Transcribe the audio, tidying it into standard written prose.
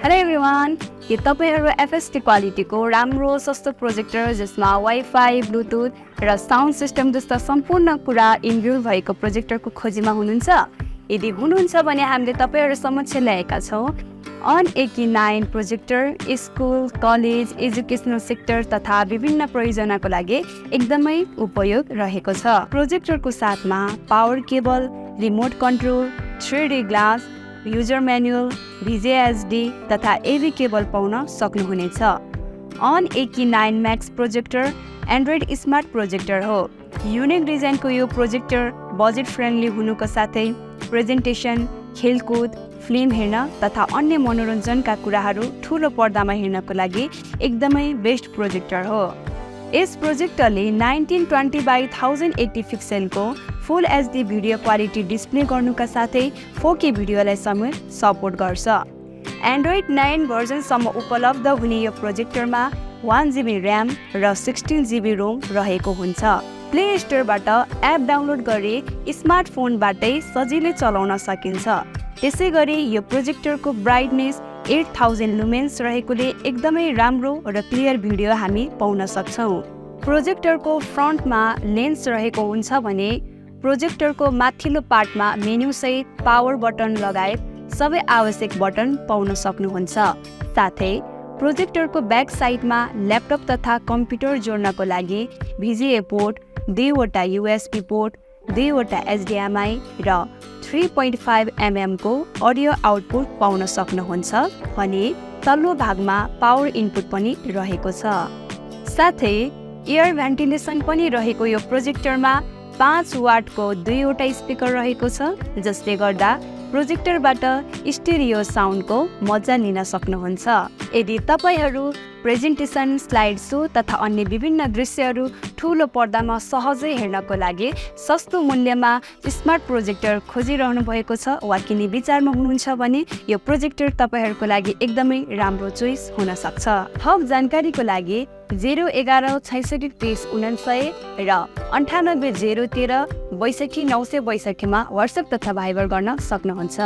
Hello everyone, के तपाईहरु FST क्वालिटीको राम्रो सस्तो प्रोजेक्टर जसमा वाइफाई, ब्लुटुथ र साउन्ड सिस्टम जस्ता सम्पूर्ण कुरा इनबिल्ड भएको प्रोजेक्टरको खोजीमा हुनुहुन्छ? यदि हुनुहुन्छ भने हामीले तपाईहरु समक्ष ल्याएका छौं AUN Akey9 projector school, college, educational sector तथा विभिन्न प्रयोजनाको लागि एकदमै उपयोग रहेको छ। प्रोजेक्टरको साथमा power cable, remote control, 3D glass, user manual, VJHD तथा AV केबल पाउन सक्नुहुनेछ। AUN Akey9S projector Android smart projector हो। युनिक डिजाइनको यो प्रोजेक्टर बजेट फ्रेन्डली हुनुको साथै प्रेजेन्टेसन, खेलकुद, फिल्म हेर्न तथा अन्य मनोरञ्जनका कुराहरू ठूलो पर्दामा हेर्नको लागि एकदमै बेस्ट प्रोजेक्टर हो। यस प्रोजेक्टरले 1920x1080 पिक्सेलको फुल HD भिडियो क्वालिटी डिस्प्ले गर्नुका साथै 4K भिडियोलाई समेत सपोर्ट गर्छ। एन्ड्रोइड 9 भर्जनसम्म उपलब्ध हुने यो प्रोजेक्टरमा 1GB र्याम र 16GB रोम रहेको हुन्छ। प्ले स्टोरबाट एप डाउनलोड गरी स्मार्टफोनबाटै सजिलै चलाउन सकिन्छ। त्यसैगरी यो प्रोजेक्टरको ब्राइटनेस 8000 लुमेन्स रहेकोले एकदमै राम्रो र क्लियर भिडियो हामी पाउन सक्छौं। प्रोजेक्टरको फ्रन्टमा लेन्स रहेको हुन्छ भने प्रोजेक्टरको माथिल्लो पार्टमा मेन्यु सहित पावर बटन लगायत सबै आवश्यक बटन पाउन सक्नुहुन्छ। साथै प्रोजेक्टरको ब्याक साइडमा ल्यापटप तथा कम्प्युटर जोड्नको लागि VGA पोर्ट, 2वटा USB पोर्ट, 2वटा HDMI र 3.5mm को अडियो आउटपुट पाउन सक्नुहुन्छ भने तल्लो भागमा पावर इनपुट पनि रहेको छ। साथै एयर भेन्टिलेसन पनि रहेको यो प्रोजेक्टरमा 5 वाटको 2वटा स्पिकर रहेको छ, जसले गर्दा प्रोजेक्टरबाट स्टेरियो साउन्डको मजा लिन सक्नुहुन्छ। यदि तपाईहरु प्रेजेन्टेसन, स्लाइड सो तथा अन्य विभिन्न दृश्यहरू ठूलो पर्दामा सहजै हेर्नको लागि सस्तो मूल्यमा स्मार्ट प्रोजेक्टर खोजिरहनु भएको छ वा किन्ने विचारमा हुनुहुन्छ भने यो प्रोजेक्टर तपाईहरुको लागि एकदमै राम्रो चोइस हुन सक्छ। थप जानकारीको लागि 011 66 30 49 र 98 013 62 962 मा व्हाट्सएप तथा भाइबर गर्न सक्नुहुन्छ।